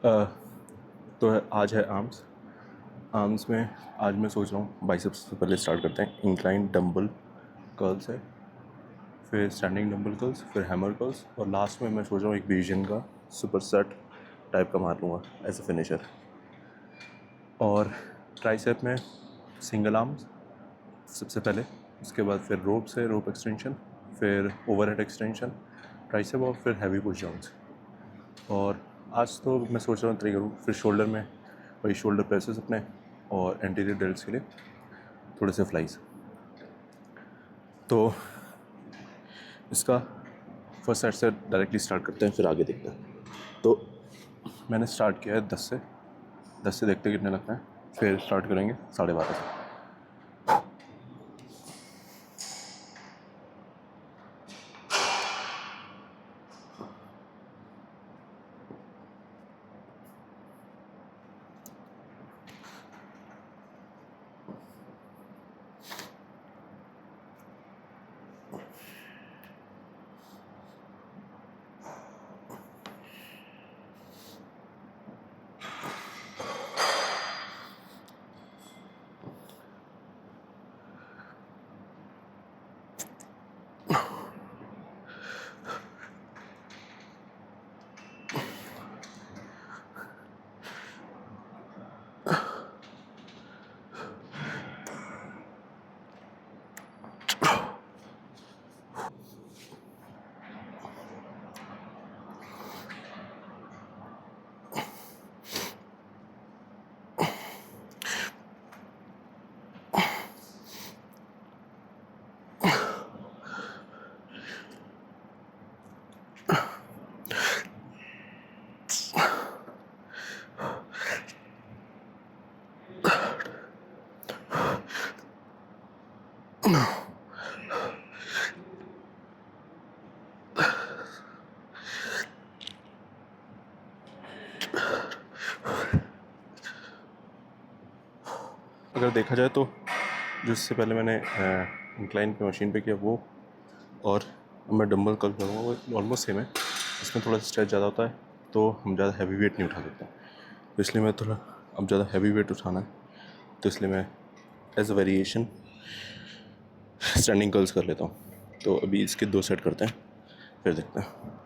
अ, तो आज है आर्म्स। आर्म्स में आज मैं सोच रहा हूँ बाइसेप्स से पहले स्टार्ट करते हैं। इंक्लाइन डंबल कर्ल्स है, फिर स्टैंडिंग डंबल कर्ल्स, फिर हैमर कर्ल्स, और लास्ट में मैं सोच रहा हूँ एक बेजियन का सुपर सेट टाइप का मार लूँगा एज अ फिनिशर। और ट्राइसेप में सिंगल आर्म्स सबसे पहले, उसके बाद फिर रोप से रोप एक्सटेंशन, फिर ओवरहेड एक्सटेंशन ट्राइसेप, और फिर हैवी पुश डाउन्स। और आज तो मैं सोच रहा हूँ ट्राई करूँ फिर शोल्डर में वही शोल्डर प्रेसेस अपने, और एंटीरियर डेल्ट्स के लिए थोड़े से फ्लाइज। तो इसका फर्स्ट सेट से डायरेक्टली स्टार्ट करते हैं, फिर आगे देखते हैं। तो मैंने स्टार्ट किया है 10 से देखते हैं कितने लगता है, फिर स्टार्ट करेंगे 12:30 से। अगर देखा जाए तो जो इससे पहले मैंने इंक्लाइन की मशीन पे किया वो, और अब मैं डंबल कर्ल करूँगा वो ऑलमोस्ट सेम है। इसमें थोड़ा सा स्ट्रेच ज़्यादा होता है, तो हम ज़्यादा हैवी वेट नहीं उठा सकते। तो इसलिए मैं थोड़ा अब ज़्यादा हैवी वेट उठाना है, तो इसलिए मैं as a variation standing curls कर लेता हूँ। तो अभी इसके 2 सेट करते हैं, फिर देखते हैं।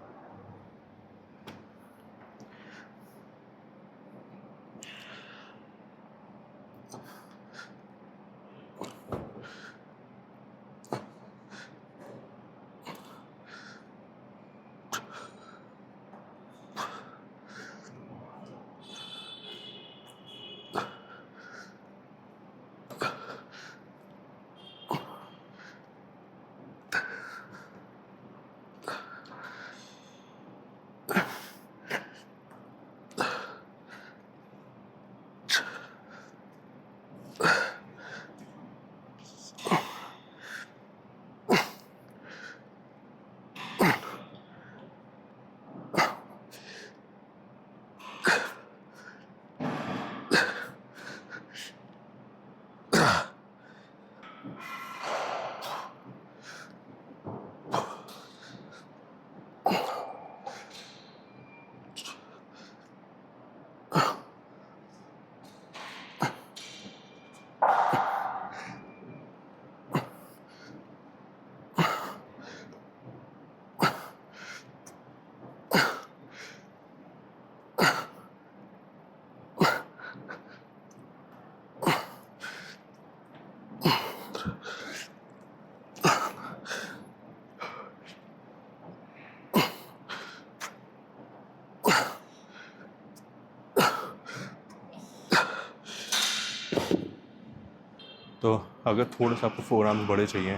तो अगर थोड़ा सा आपको फोर आर्म्स बड़े चाहिए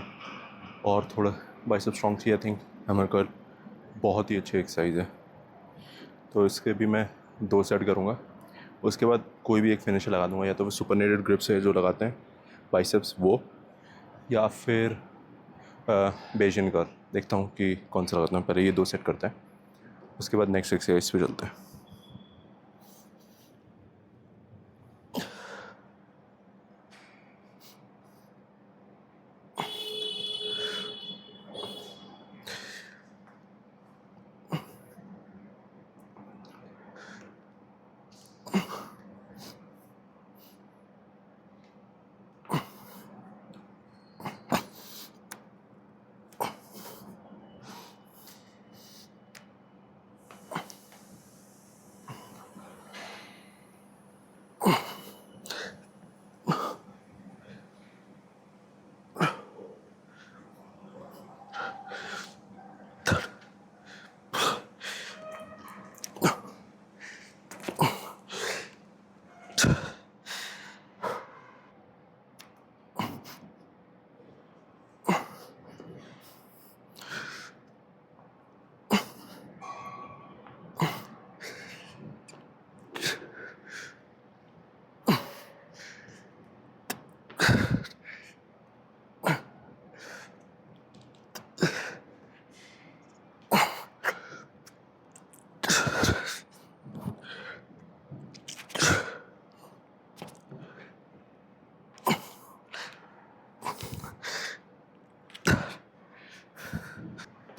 और थोड़ा बाइसेप स्ट्रॉन्ग चाहिए, आई थिंक हैमर कर्ल बहुत ही अच्छी एक्सरसाइज है। तो इसके भी मैं 2 सेट करूँगा, उसके बाद कोई भी एक फिनिशर लगा दूँगा, या तो फिर सुपरनेटेड ग्रिप्स है जो लगाते हैं बाइसेप्स वो, या फिर बेजियन कर्ल। देखता हूँ कि कौन सा लगाता हूँ। पहले ये 2 सेट करते हैं, उसके बाद नेक्स्ट एक्सरसाइज पे चलते हैं।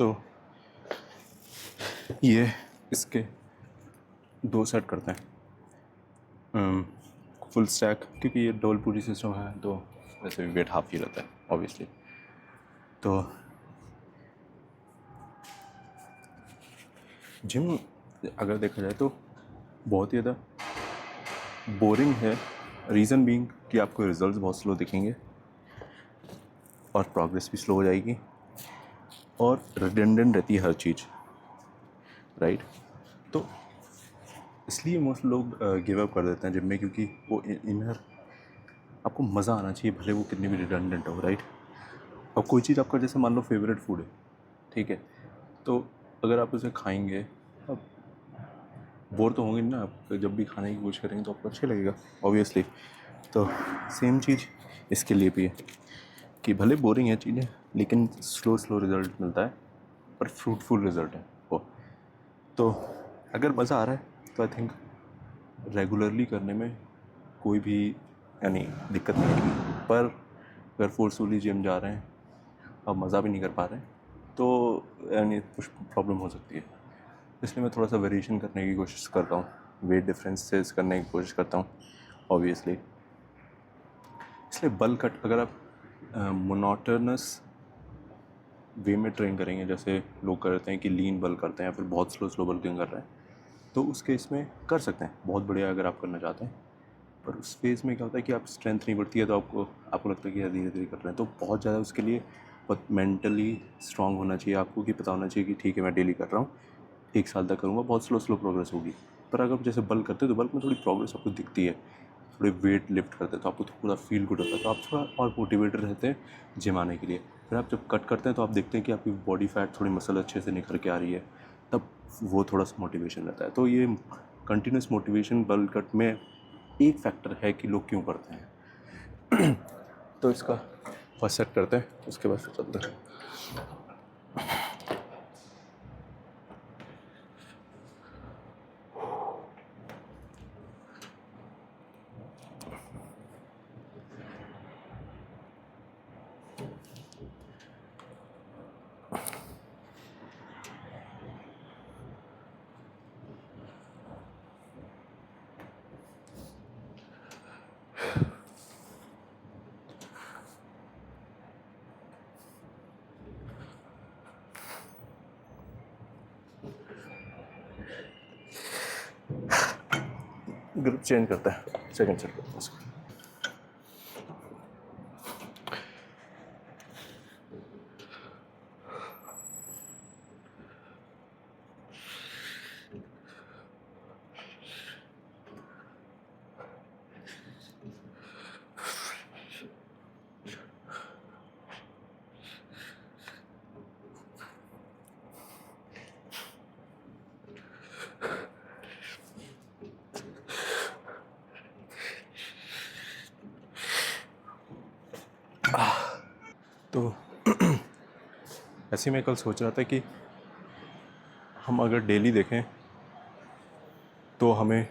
तो ये इसके 2 सेट करते हैं फुल स्टैक, क्योंकि ये डबल पूरी सिस्टम है तो वैसे भी वेट हाफ ही रहता है ऑब्वियसली। तो जिम अगर देखा जाए तो बहुत ही ज़्यादा बोरिंग है, रीज़न बीइंग कि आपको रिजल्ट्स बहुत स्लो दिखेंगे और प्रोग्रेस भी स्लो हो जाएगी और रिडंडेंट रहती है हर चीज़, राइट। तो इसलिए मोस्ट लोग गिव अप कर देते हैं जिम में, क्योंकि वो इनर आपको मज़ा आना चाहिए भले वो कितनी भी रिडंडेंट हो, राइट। अब कोई चीज़ आपका जैसे मान लो फेवरेट फूड है, ठीक है, तो अगर आप उसे खाएंगे अब बोर तो होंगे ना आप, जब भी खाने की कोशिश करेंगे तो आपको अच्छा लगेगा ऑब्वियसली। तो सेम चीज़ इसके लिए भी है कि भले बोरिंग है चीज़ें लेकिन स्लो स्लो रिज़ल्ट मिलता है और फ्रूटफुल रिज़ल्ट है वो। तो अगर मज़ा आ रहा है तो आई थिंक रेगुलरली करने में कोई भी यानी दिक्कत नहीं आएगी। पर अगर फोर्सफुली जिम जा रहे हैं और मज़ा भी नहीं कर पा रहे हैं तो यानी कुछ प्रॉब्लम हो सकती है। इसलिए मैं थोड़ा सा वेरिएशन करने की कोशिश करता हूँ, वेट डिफरेंसेस करने की कोशिश करता हूँ ऑब्वियसली। इसलिए बल कट अगर आप मोनोटोनस वे में ट्रेन करेंगे, जैसे लोग करते हैं कि लीन बल करते हैं या फिर बहुत स्लो स्लो बल्किंग कर रहे हैं, तो उस केस में कर सकते हैं बहुत बढ़िया अगर आप करना चाहते हैं। पर उस फेज़ में क्या होता है कि आप स्ट्रेंथ नहीं बढ़ती है तो आपको लगता है कि यार धीरे धीरे कर रहे हैं, तो बहुत ज़्यादा उसके लिए बहुत मेंटली स्ट्रांग होना चाहिए आपको, कि पता होना चाहिए कि ठीक है मैं डेली कर रहा हूँ, 1 साल तक करूँगा, बहुत स्लो स्लो प्रोग्रेस होगी। पर अगर आप जैसे बल्क करते हो तो बल्क में थोड़ी प्रोग्रेस आपको दिखती है, थोड़े वेट लिफ्ट करते हैं तो आपको थोड़ा फील गुड होता है, तो आप थोड़ा और मोटिवेटेड रहते हैं जिम आने के लिए। फिर आप जब कट करते हैं तो आप देखते हैं कि आपकी बॉडी फैट थोड़ी मसल अच्छे से निखर के आ रही है, तब वो थोड़ा सा मोटिवेशन रहता है। तो ये कंटिन्यूस मोटिवेशन बल्क कट में एक फैक्टर है कि लोग क्यों करते हैं। तो इसका फर्स्ट सेट करते हैं, उसके बाद फिर चलते हैं। ग्रुप चेंज करते हैं, सेकंड सेट करते हैं इसको। तो ऐसे में कल सोच रहा था कि हम अगर डेली देखें तो हमें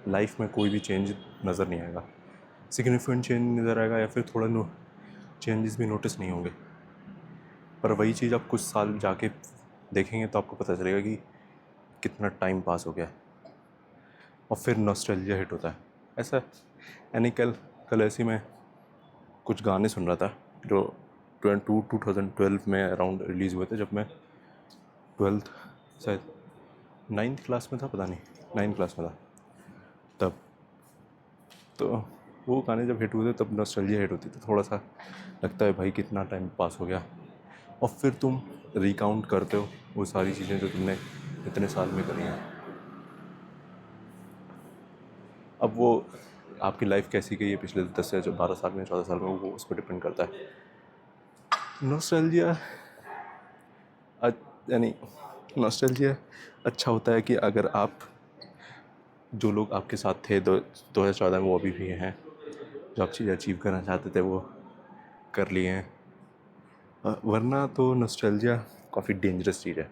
लाइफ में कोई भी चेंज नज़र नहीं आएगा, सिग्निफिकेंट चेंज नज़र आएगा या फिर थोड़ा चेंजेस भी नोटिस नहीं होंगे। पर वही चीज़ आप कुछ साल जाके देखेंगे तो आपको पता चलेगा कि कितना टाइम पास हो गया है और फिर नॉस्टैल्जिया हिट होता है। ऐसा यानी कल कल ऐसे में कुछ गाने सुन रहा था जो 2012 में अराउंड रिलीज़ हुए थे, जब मैं 12th शायद 9th क्लास में था, पता नहीं 9th क्लास में था तब। तो वो गाने जब हिट हुए थे तब नॉस्टैल्जिया हिट होती थी, थोड़ा सा लगता है भाई कितना टाइम पास हो गया। और फिर तुम रिकाउंट करते हो वो सारी चीज़ें जो तुमने इतने साल में करी हैं। अब वो आपकी लाइफ कैसी गई है पिछले 10 या 12 साल में, 14 साल में, वो उस पर डिपेंड करता है। नॉस्टैल्जिया यानी नॉस्टैल्जिया अच्छा होता है कि अगर आप जो लोग आपके साथ थे 2014 में वो अभी भी हैं, जो आप चीज़ अचीव करना चाहते थे वो कर लिए हैं। वरना तो नॉस्टैल्जिया काफ़ी डेंजरस चीज़ है।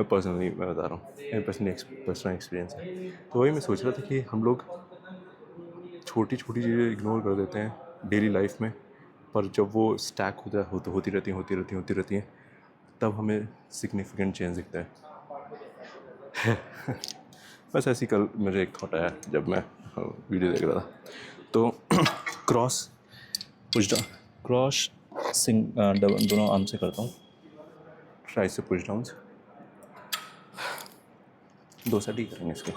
पर्सनली मैं बता रहा हूँ, मेरा पर्सनल एक्सपीरियंस है। तो वही मैं सोच रहा था कि हम लोग छोटी छोटी चीज़ें इग्नोर कर देते हैं डेली लाइफ में, पर जब वो स्टैक होती रहती हैं तब हमें सिग्निफिकेंट चेंज दिखता है। बस ऐसी कल मुझे एक थॉट आया जब मैं वीडियो देख रहा था। तो cross push down, cross double दोनों आर्म से करता हूँ, ट्राई से पुश डाउन, 2 सेट ही करेंगे इसके।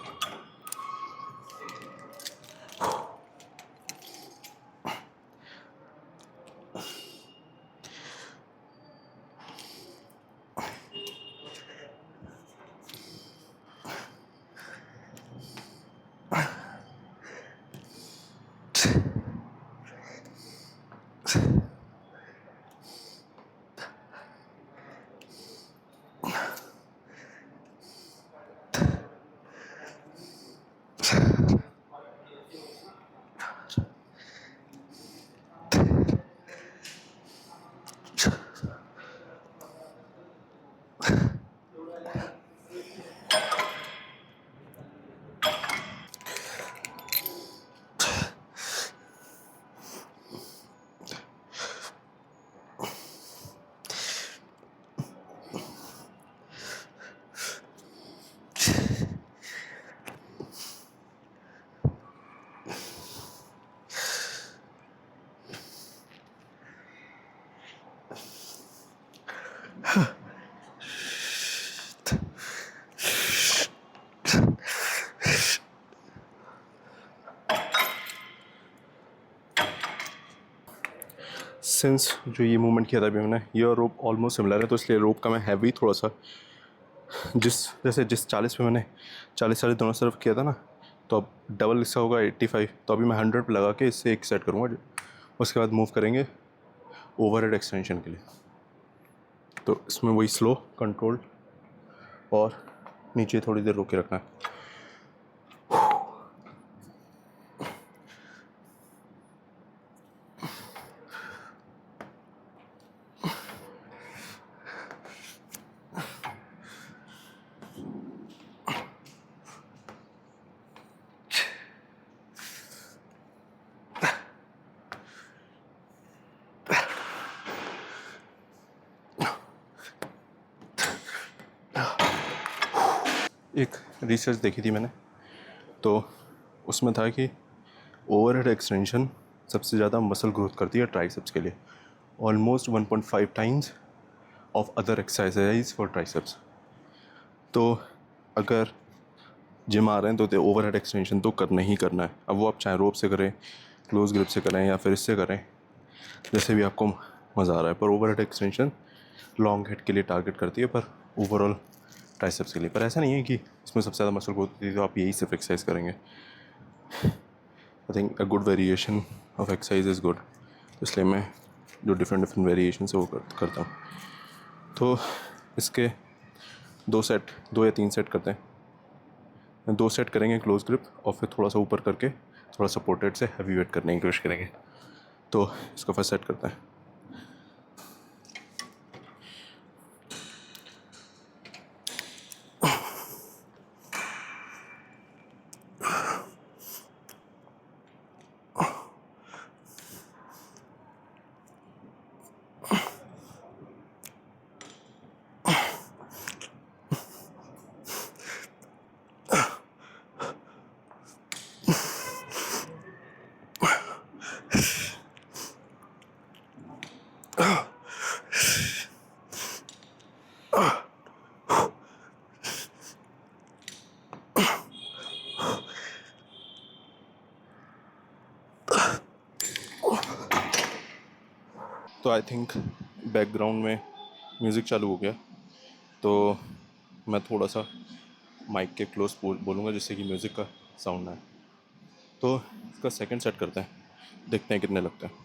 सिंस जो ये मूवमेंट किया था अभी मैंने, ये और रोप ऑलमोस्ट सिमिलर है, तो इसलिए रोप का मैं हैवी थोड़ा सा जिस 40 पे मैंने 40 दोनों तरफ किया था ना, तो अब डबल इसका होगा 85, तो अभी मैं 100 पे लगा के इससे एक सेट करूँगा। उसके बाद मूव करेंगे ओवरहेड एक्सटेंशन के लिए। तो इसमें वही स्लो कंट्रोल और नीचे थोड़ी देर रोके रखना है। एक रिसर्च देखी थी मैंने, तो उसमें था कि ओवरहेड एक्सटेंशन सबसे ज़्यादा मसल ग्रोथ करती है ट्राइसेप्स के लिए, almost 1.5 times of other exercise for triceps. तो अगर जिम आ रहे हैं तो ओवरहेड एक्सटेंशन तो करना ही करना है। अब वो आप चाहे रोप से करें, क्लोज ग्रिप से करें या फिर इससे करें, जैसे भी आपको मज़ा आ रहा है, पर ओवरहेड एक्सटेंशन लॉन्ग हेड के लिए टारगेट करती है, पर ओवरऑल ट्राइसेप्स के लिए। पर ऐसा नहीं है कि इसमें सबसे ज़्यादा मसल ग्रोथ होती है तो आप यही सिर्फ एक्सरसाइज करेंगे। I think a good variation of exercise is good, इसलिए मैं जो डिफरेंट वेरिएशन है वो करता हूँ। तो इसके 2 या 3 सेट करते हैं। 2 सेट करेंगे क्लोज ग्रिप और फिर थोड़ा सा ऊपर करके थोड़ा सपोर्टेड से हैवी वेट करने की कोशिश करेंगे। तो इसका फर्स्ट सेट करते हैं। तो आई थिंक बैकग्राउंड में म्यूज़िक चालू हो गया, तो मैं थोड़ा सा माइक के क्लोज बोलूँगा जिससे कि म्यूज़िक का साउंड ना आए। तो इसका सेकंड सेट करते हैं, देखते हैं कितने लगते हैं।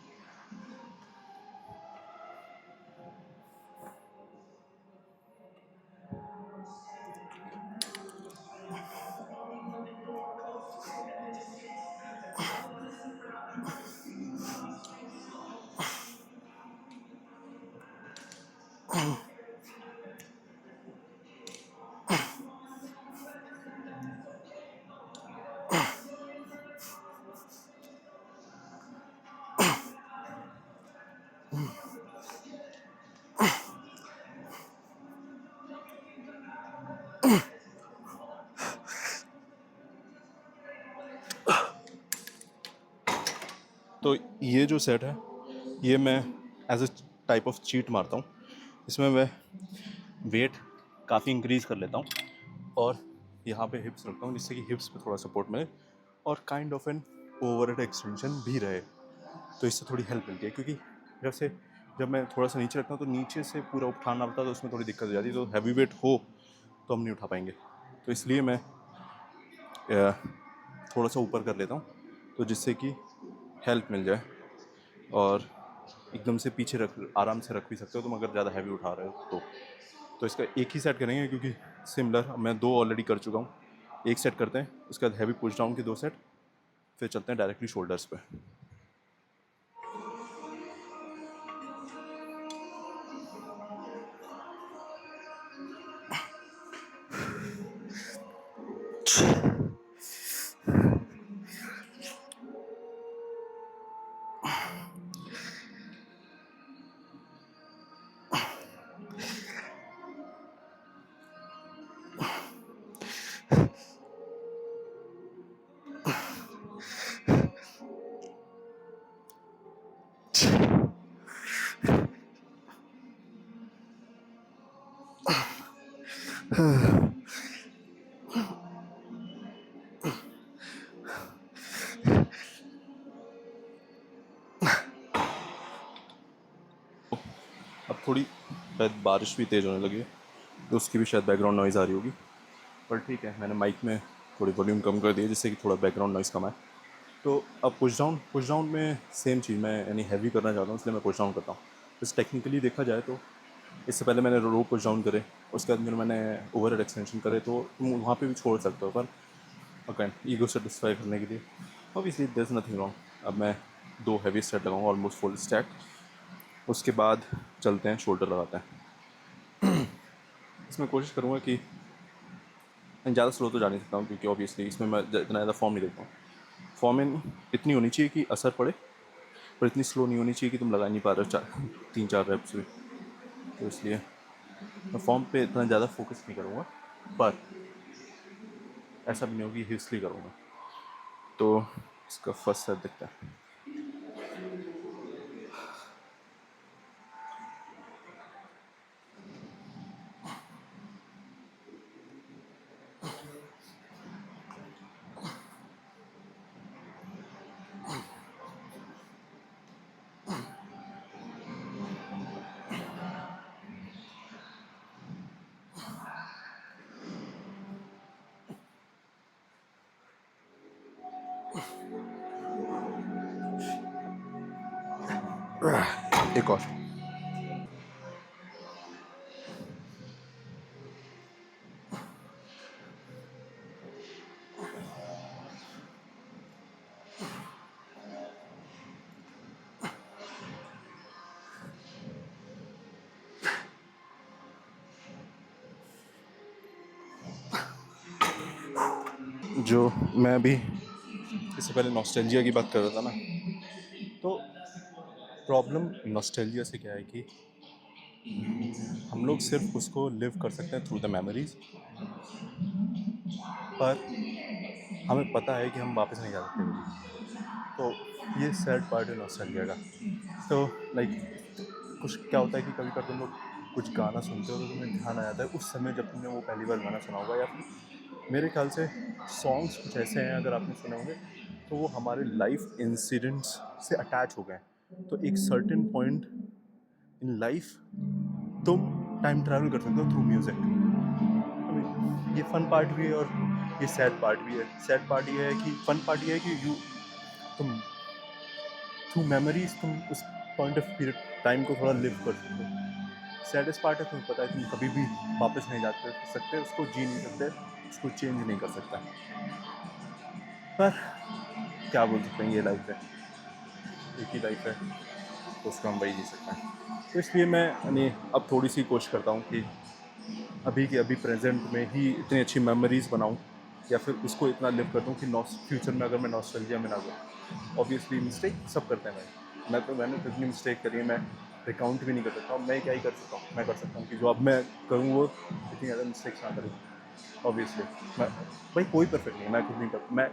तो ये जो सेट है ये मैं as a type of cheat मारता हूँ। इसमें मैं वेट काफ़ी इंक्रीज़ कर लेता हूँ और यहाँ पे हिप्स रखता हूँ जिससे कि हिप्स पे थोड़ा सपोर्ट मिले और kind of an overhead extension भी रहे। तो इससे थोड़ी हेल्प मिलती है क्योंकि जैसे जब मैं थोड़ा सा नीचे रखता हूँ तो नीचे से पूरा उठाना पड़ता है तो उसमें थोड़ी दिक्कत हो जाती है। तो हैवी वेट हो तो हम नहीं उठा पाएंगे, तो इसलिए मैं थोड़ा सा ऊपर कर लेता हूँ तो जिससे कि हेल्प मिल जाए और एकदम से पीछे रख आराम से रख भी सकते हो तुम अगर ज़्यादा हैवी उठा रहे हो तो इसका एक ही सेट करेंगे क्योंकि सिमिलर मैं 2 ऑलरेडी कर चुका हूँ। एक सेट करते हैं उसके बाद हैवी पुश डाउन के 2 सेट, फिर चलते हैं डायरेक्टली शोल्डर्स पे। अब थोड़ी शायद बारिश भी तेज़ होने लगी है तो उसकी भी शायद बैकग्राउंड नॉइज़ आ रही होगी, पर ठीक है मैंने माइक में थोड़ी वॉल्यूम कम कर दी है जिससे कि थोड़ा बैकग्राउंड नॉइज़ कम आए। तो अब पुश डाउन में सेम चीज़ मैं यानी हैवी करना चाहता हूँ इसलिए मैं पुश डाउन करता हूँ। बस टेक्निकली देखा जाए तो इससे पहले मैंने रो पुश डाउन करे, उसके बाद मैंने ओवर एक्सटेंशन करे, तो तुम वहाँ पे भी छोड़ सकते हो पर अगेन ईगो सेटिस्फाई करने के लिए obviously there is nothing wrong. अब मैं 2 हैवी सेट लगाऊंगा ऑलमोस्ट फुल स्टैक, उसके बाद चलते हैं शोल्डर लगाते हैं। इसमें कोशिश करूँगा कि मैं ज़्यादा स्लो तो जा नहीं सकता हूँ क्योंकि ऑब्वियसली इसमें मैं इतना ज़्यादा फॉर्म नहीं देखता हूँ। फॉर्म इतनी होनी चाहिए कि असर पड़े पर इतनी स्लो नहीं होनी चाहिए कि तुम लगा नहीं पा रहे हो 3-4 रेप्स भी। तो इसलिए मैं फॉर्म पे इतना ज़्यादा फोकस नहीं करूँगा, पर ऐसा भी नहीं होगी हिस्ट्री करूँगा। तो इसका फर्स्ट सेट दिखता है। एक और जो मैं अभी इससे पहले नॉस्टैल्जिया की बात कर रहा था ना, तो प्रॉब्लम नॉस्टैल्जिया से क्या है कि हम लोग सिर्फ उसको लिव कर सकते हैं थ्रू द मेमोरीज, पर हमें पता है कि हम वापस नहीं जा सकते कभी। तो ये सैड पार्ट है नॉस्टैल्जिया का। तो लाइक कुछ क्या होता है कि कभी कभी तुम लोग कुछ गाना सुनते हो तो तुम्हें ध्यान आ जाता है उस समय जब तुमने वो पहली बार गाना सुना होगा, या फिर मेरे ख्याल से सॉन्ग्स कुछ ऐसे हैं अगर आपने सुने होंगे तो वो हमारे लाइफ इंसिडेंट्स से अटैच हो गए। तो एक सर्टेन पॉइंट इन लाइफ तुम टाइम ट्रैवल कर सकते हो थ्रू म्यूज़िक। ये फन पार्ट भी है और ये सैड पार्ट भी है। सैड पार्ट ये है कि फन पार्ट ये है कि तुम थ्रू मेमोरीज तुम उस पॉइंट ऑफ पीरियड टाइम को थोड़ा लिव कर सकते हो। सैडेस्ट पार्ट है तुम्हें पता है तुम कभी भी वापस नहीं जाते सकते, उसको जी नहीं सकते, उसको चेंज नहीं कर सकता। पर क्या बोल सकते हैं, ये लाइफ है, एक ही लाइफ है, तो उसको हम वही जी सकते हैं। तो इसलिए मैं यानी अब थोड़ी सी कोशिश करता हूँ कि अभी के अभी प्रेजेंट में ही इतनी अच्छी मेमोरीज़ बनाऊँ या फिर उसको इतना लिव कर दूँ कि फ्यूचर में अगर मैं नॉस्टैल्जिया में ना जाऊँ। ऑब्वियसली मिस्टेक सब करते हैं मैंने तो इतनी मिस्टेक करी है, मैं रिकाउंट भी नहीं कर सकता हूँ। मैं क्या ही कर सकता हूँ, मैं कर सकता हूँ कि जो अब मैं करूँ वो इतनी ज़्यादा मिस्टेक्स ना करूँ। ऑब्वियसली मैं भाई कोई परफेक्ट नहीं, मैं खुद नहीं कर, मैं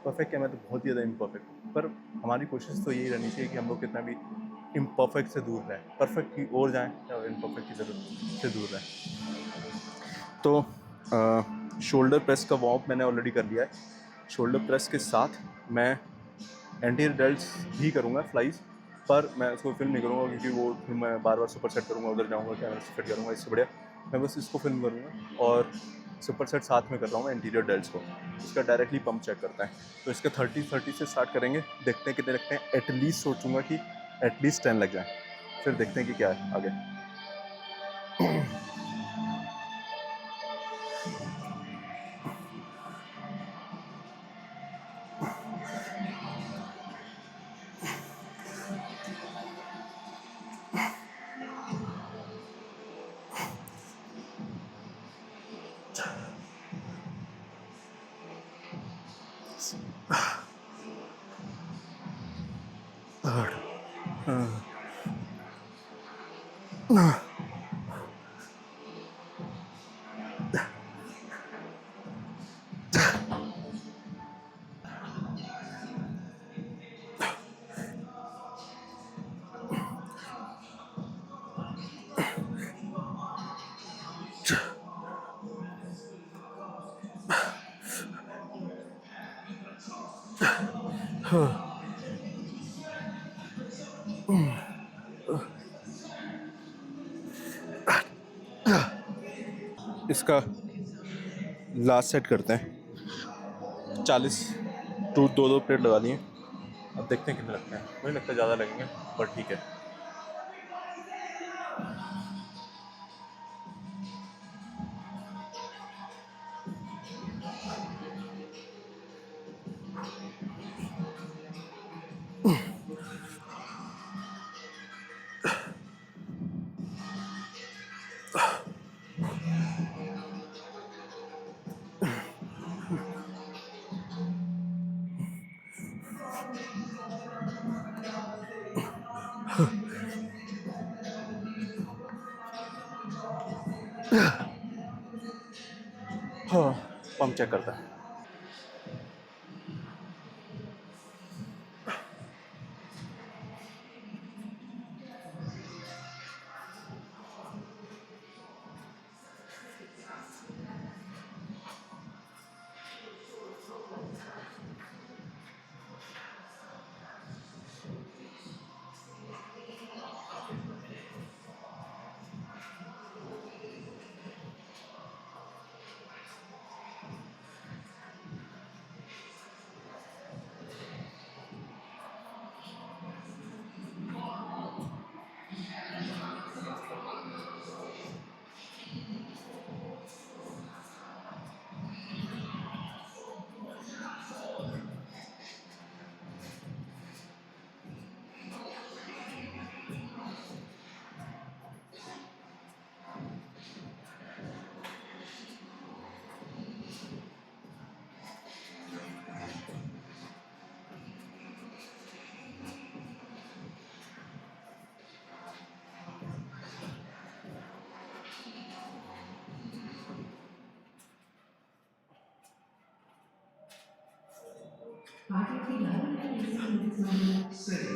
परफेक्ट क्या, मैं तो बहुत ही ज़्यादा इम्परफेक्ट हूँ, पर हमारी कोशिश तो यही रहनी चाहिए कि हम लोग कितना भी इम्परफेक्ट से दूर रहें, परफेक्ट की ओर जाएँ या इम्परफेक्ट की जरूरत से दूर रहें। तो शोल्डर प्रेस का वार्म मैंने ऑलरेडी कर लिया है। शोल्डर प्रेस के साथ मैं एंटीरियर डेल्ट्स भी करूँगा, फ्लाइज, पर मैं उसको फिल्म नहीं करूँगा क्योंकि वो फिर मैं बार बार सुपर सेट करूँगा, उधर जाऊँगा कैमरा से फिट करूँगा, इससे बढ़िया मैं बस इसको फिल्म करूँगा और सुपर सेट साथ में कर रहा हूँ एंटीरियर डेल्ट्स को। इसका डायरेक्टली पंप चेक करता है। तो इसका 30 से स्टार्ट करेंगे, देखते हैं कितने लगते हैं। एटलीस्ट सोचूंगा कि एटलीस्ट 10 लग जाए, फिर देखते हैं कि क्या है आगे। इसका लास्ट सेट करते हैं। 40 टू दो दो प्लेट लगा दिए, अब देखते हैं कितने लगते हैं। मुझे लगता है ज़्यादा लगेंगे, पर ठीक है। हाँ, पंप चेक करता है। RTT line and AC unit number 3.